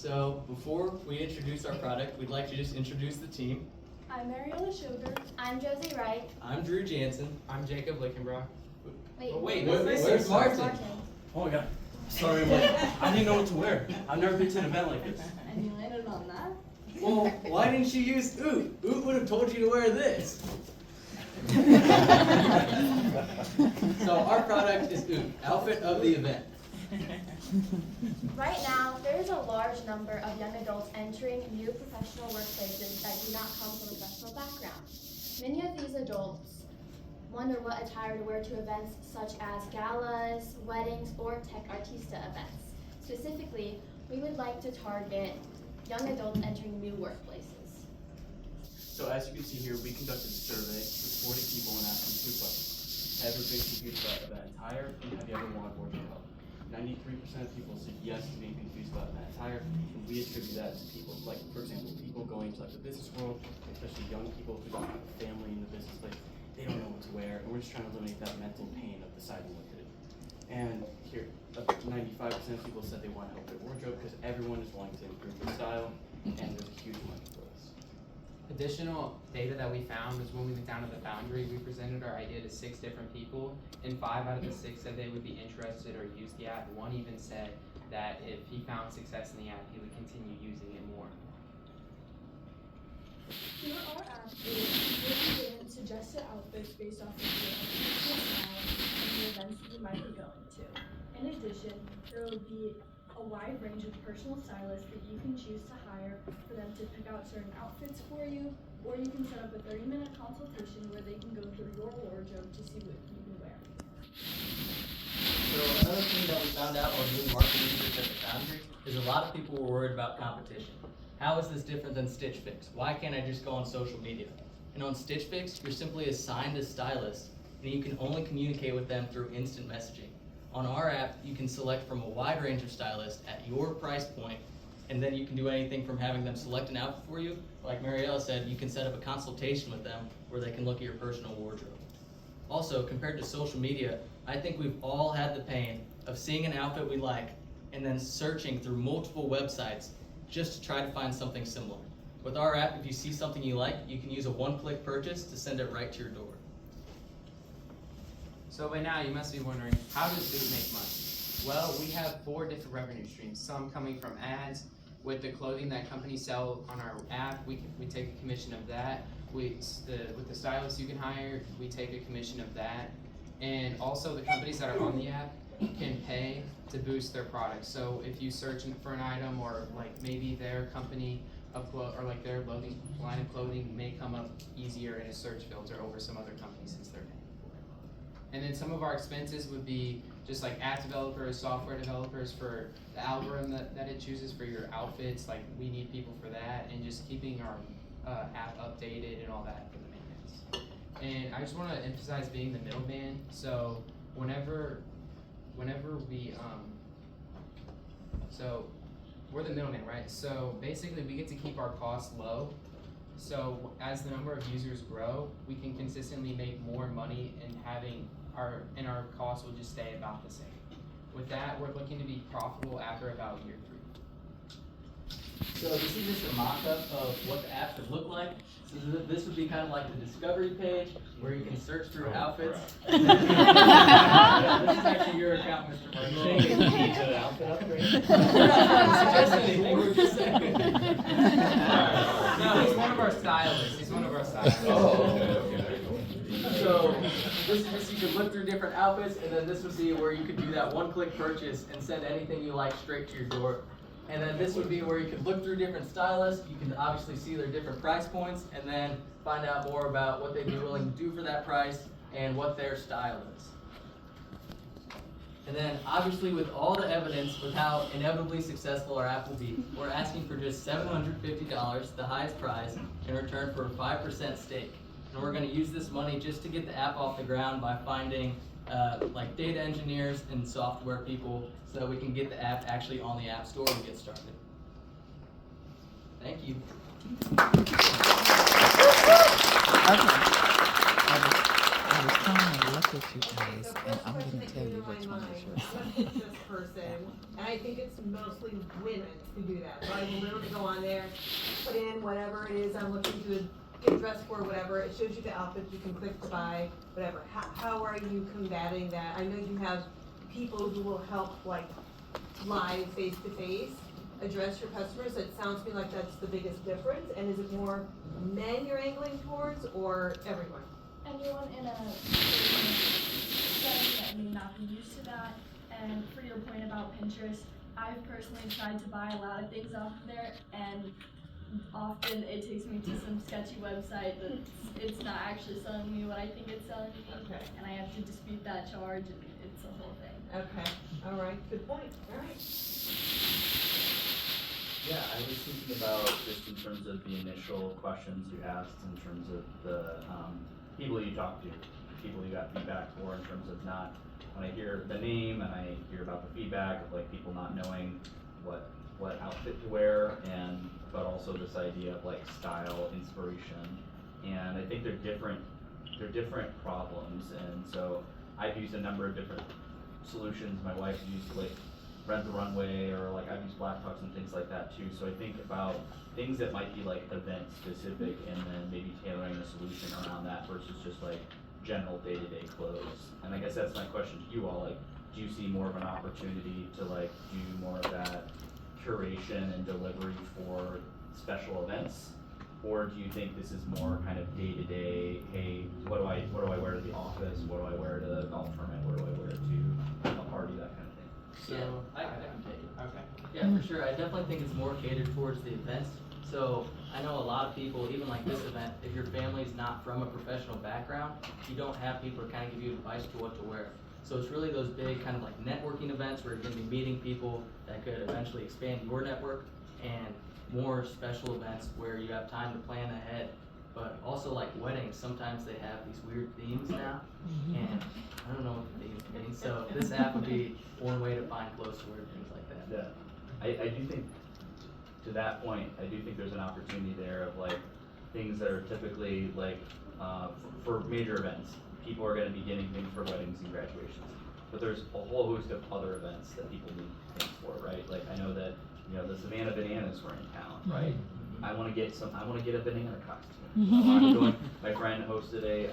So before we introduce our product, we'd like to just introduce the team. I'm Mariella Sugar. I'm Josie Wright. I'm Drew Jansen. I'm Jacob Lickenbrock. Where's Martin? Oh my god. Sorry, I'm late. I didn't know what to wear. I've never been to an event like this. And you landed on that? Well, why didn't you use Oot? Oot would have told you to wear this. So our product is Oot, outfit of the event. Right now, there is a large number of young adults entering new professional workplaces that do not come from a professional background. Many of these adults wonder what attire to wear to events such as galas, weddings, or tech artista events. Specifically, we would like to target young adults entering new workplaces. So as you can see here, we conducted a survey with 40 people and asked them 2 questions. Have you been confused about that attire, and have you ever worn wardrobe help? 93% of people said yes to being confused about that attire, and we attribute that to people, like for example, people going to like the business world, especially young people who don't have a family in the business place, they don't know what to wear, and we're just trying to eliminate that mental pain of deciding what to do. And here, 95% of people said they want help with their wardrobe because everyone is wanting to improve their style, and there's a huge market for this. Additional data that we found was when we went down to the foundry, we presented our idea to 6 different people, and 5 out of the 6 said they would be interested or use the app. One even said that if he found success in the app, he would continue using it more. Here our app is really given suggested outfits based off of your personal style and the events that you might be going to. In addition, there will be a wide range of personal stylists that you can choose to hire for them to pick out certain outfits for you, or you can set up a 30-minute consultation where they can go through your wardrobe to see what you can wear. So another thing that we found out while doing market research at the foundry is a lot of people were worried about competition. How is this different than Stitch Fix? Why can't I just go on social media? And on Stitch Fix, you're simply assigned a stylist, and you can only communicate with them through instant messaging. On our app, you can select from a wide range of stylists at your price point, and then you can do anything from having them select an outfit for you. Like Mariella said, you can set up a consultation with them where they can look at your personal wardrobe. Also, compared to social media, I think we've all had the pain of seeing an outfit we like and then searching through multiple websites just to try to find something similar. With our app, if you see something you like, you can use a one-click purchase to send it right to your door. So by now you must be wondering, how does Oot make money? Well, we have 4 different revenue streams, some coming from ads. With the clothing that companies sell on our app, we take a commission of that. With the stylists you can hire, we take a commission of that. And also the companies that are on the app can pay to boost their products. So if you search for an item, or like maybe their company of or like their line of clothing may come up easier in a search filter over some other companies since they're paying for it. And then some of our expenses would be just like app developers, software developers for the algorithm that it chooses for your outfits. Like we need people for that, and just keeping our app updated and all that for the maintenance. And I just want to emphasize being the middleman. So whenever we so we're the middleman, right? So basically we get to keep our costs low. So as the number of users grow, we can consistently make more money, and our costs will just stay about the same. With that, we're looking to be profitable after about year 3. So this is just a mock-up of what the app would look like. So this would be kind of like the discovery page where you can search through outfits. This is actually your account, Mr. Martin. You need an outfit upgrade. Suggest anything, we're just saying. No, he's one of our stylists. He's one of our stylists. Oh, okay. So this is just, you could look through different outfits, and then this would be where you could do that one-click purchase and send anything you like straight to your door. And then this would be where you could look through different stylists. You can obviously see their different price points, and then find out more about what they'd be willing to do for that price and what their style is. And then obviously with all the evidence with how inevitably successful our app will be, we're asking for just $750, the highest prize, in return for a 5% stake. And we're going to use this money just to get the app off the ground by finding like data engineers and software people so that we can get the app actually on the App Store and get started. Thank you. I was trying to look at you Okay, guys, so and first I'm question gonna that tell came you to my which one mind, is yours. what is this person? And I think it's mostly women who do that. So I will literally go on there, put in whatever it is I'm looking to get dressed for, whatever. It shows you the outfits, you can click to buy, whatever. How are you combating that? I know you have people who will help, like, live, face-to-face, address your customers. It sounds to me like that's the biggest difference. And is it more men you're angling towards, or everyone? Anyone in a setting that may not be used to that. And for your point about Pinterest, I've personally tried to buy a lot of things off of there, and often it takes me to some sketchy website that it's not actually selling me what I think it's selling me, Okay. and I have to dispute that charge, and it's a whole thing. Okay, all right, good point, all right. Yeah, I was thinking about just in terms of the initial questions you asked, in terms of the people you talked to, people you got feedback for, in terms of not, when I hear the name and I hear about the feedback of like people not knowing what outfit to wear, and but also this idea of like style, inspiration, and I think they're different problems, and so I've used a number of different solutions. My wife used like Rent the Runway, or like I've used Black Tux and things like that too. So I think about things that might be like event specific, and then maybe tailoring a solution around that versus just like general day-to-day clothes. And I guess that's my question to you all, like, do you see more of an opportunity to like do more of that curation and delivery for special events? Or do you think this is more kind of day-to-day, hey, what do I wear to the office? What do I wear to the golf tournament? What do I wear to a party, that kind of thing? So, Yeah, I can take it. okay. Yeah, for sure. I definitely think it's more catered towards the events. So I know a lot of people, even like this event, if your family's not from a professional background, you don't have people to kind of give you advice to what to wear. So it's really those big kind of like networking events where you're gonna be meeting people that could eventually expand your network, and more special events where you have time to plan ahead. But also like weddings, sometimes they have these weird themes now, and I don't know what the themes mean. So this app would be one way to find clothes to wear, things like that. Yeah, I do think, to that point, I do think there's an opportunity there of like things that are typically like for major events. People are going to be getting things for weddings and graduations, but there's a whole host of other events that people need things for, right? Like I know that the Savannah Bananas were in town, right? I want to get a banana costume. My friend hosted a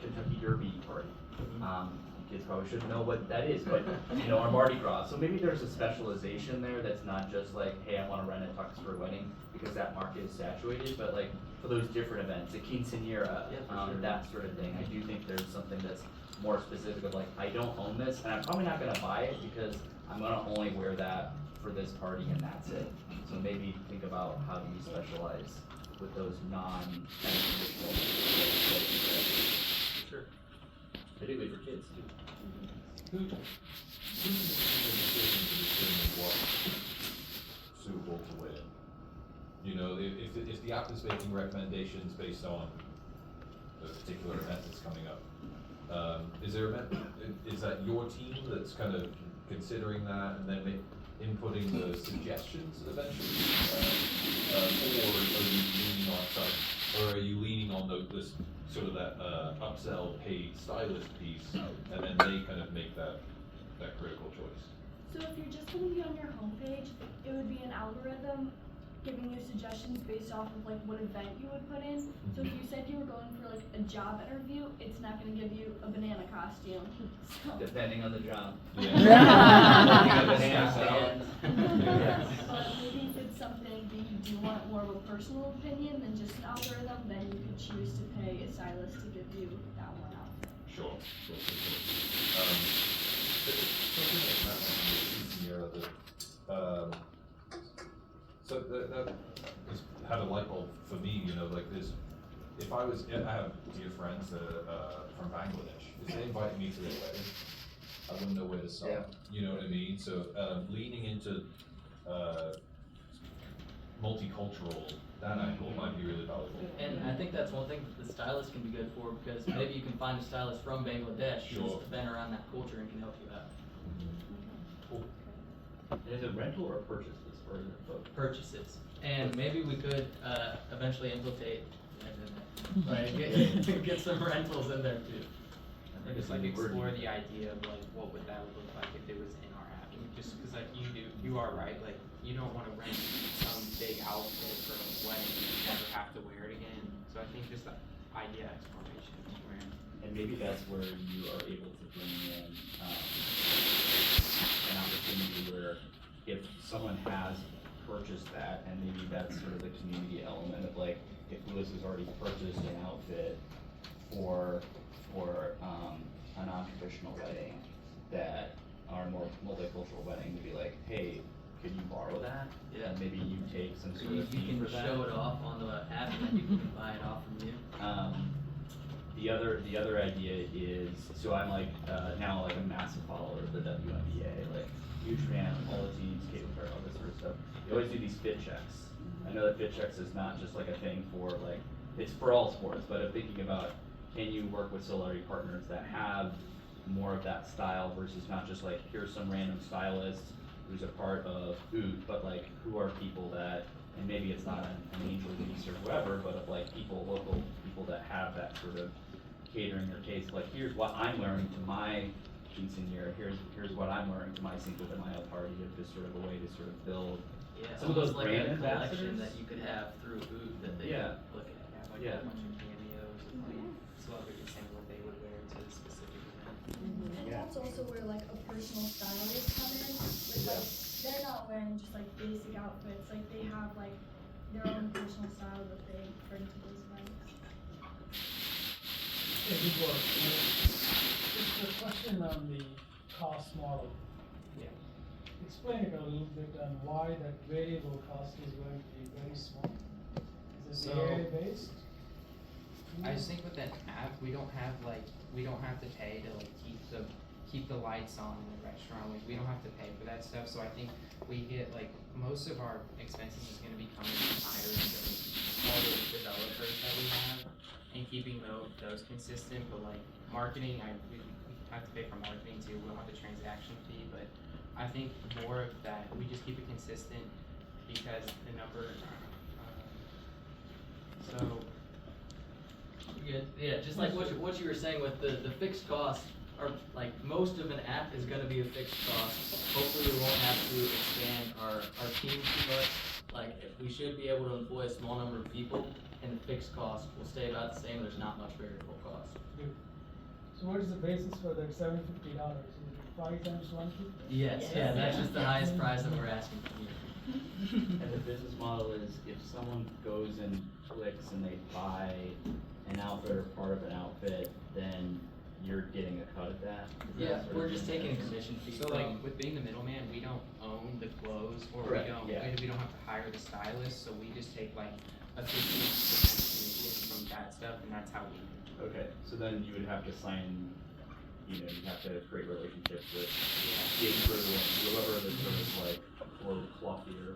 Kentucky Derby party. Kids probably shouldn't know what that is, but our Mardi Gras. So maybe there's a specialization there that's not just like, hey, I want to rent a tux for a wedding, because that market is saturated, but like for those different events, a quinceañera, that sort of thing. I do think there's something that's more specific of like, I don't own this, and I'm probably not going to buy it because I'm going to only wear that for this party and that's it. So maybe think about how do you specialize with those non-traditional clothes. Sure. Particularly for kids too. Who makes the decision to determine what's suitable to wear? If the app is making recommendations based on a particular event that's coming up, is that your team that's kind of considering that and then inputting the suggestions eventually, or are you leaning on this sort of that upsell paid stylist piece, and then they kind of make that critical choice? So if you're just going to be on your homepage, it would be an algorithm giving you suggestions based off of like what event you would put in. So if you said you were going for like a job interview, it's not going to give you a banana costume. So. Depending on the job. Yeah. Banana stand. But maybe if it's something that you do want more of a personal opinion than just an algorithm, then you could choose to pay a stylist to give you that one outfit. Sure. Something like that so that has had a light bulb for me, like this. I have dear friends that are from Bangladesh. If they invited me to their wedding, I wouldn't know where to start. Yeah. You know what I mean? So leaning into multicultural, that angle might be really valuable. And I think that's one thing that the stylist can be good for, because maybe you can find a stylist from Bangladesh who's been around that culture and can help you out. Cool. And is it rental or purchases, or is it both? Purchases. And maybe we could eventually implement, right, get some rentals in there too. think just it's like a good word. explore the idea of like what would that look like if it was in our app. And just because like you are right. Like you don't want to rent some big outfit for a wedding and never have to wear it again. So I think just the idea exploration is grand. And maybe that's where you are able to bring in, an opportunity where if someone has purchased that, and maybe that's sort of the community element of like, if Lewis has already purchased an outfit for, a non-traditional wedding, that our more multicultural wedding, to be like, hey, could you borrow that? Yeah. And maybe you take some sort You of fee can for that. show it off on the app and then people can buy it off from you. The other idea is, so I'm like, now like a massive follower of the WNBA, like huge fan of all the teams, Caitlin Clark, all this sort of stuff. They always do these fit checks. I know that fit checks is not just like a thing for like, it's for all sports, but I'm thinking about, can you work with celebrity partners that have more of that style versus not just like, here's some random stylist who's a part of food, but like, who are people that, and maybe it's not an angel niece or whoever, but of like people, local people that have that sort of catering or taste, like here's what I'm wearing to my quinceanera, here's what I'm wearing to my Cinco de Mayo party, of just sort of a way to sort of build. Yeah, Some of those almost like brand a collection ambassadors? that you could have through food that they Yeah. look at. Have like Yeah. a bunch of cameos of like celebrities saying what they would wear to the specific event. And that's also where like a personal stylist come in, with like, they're not wearing just like basic outfits, like they have like their own personal style that they bring to those events. Yeah, good work. Just a question on the cost model. Yeah. Explain it a little bit on why that variable cost is going to be very small. Is it So- area based? I just think with that app, we don't have to pay to like keep the lights on in the restaurant. Like we don't have to pay for that stuff. So I think we get like most of our expenses is gonna be coming from hiring all the developers that we have and keeping those consistent. But like marketing, we have to pay for marketing too. We don't have the transaction fee, but I think more of that, we just keep it consistent because the number, so. Yeah, just like what you were saying with the fixed cost, or like most of an app is gonna be a fixed cost. Hopefully we won't have to expand our team too much. Like, we should be able to employ a small number of people and the fixed cost will stay about the same, there's not much variable cost. Good. So what is the basis for that $750? Is it 5 times 150? Yes, yeah, that's just the highest price that we're asking from you. And the business model is if someone goes and clicks and they buy an outfit or part of an outfit, then you're getting a cut of that? Is that Yeah, sort we're of just the taking a intention? commission fee So from. like with being the middleman, we don't own the clothes or Correct, we don't yeah. we don't have to hire the stylist, so we just take like a 15% commission from that stuff and that's how we. Okay, so then you would have to sign, you'd have to create relationships with the crew and whoever the service like, or coiffure,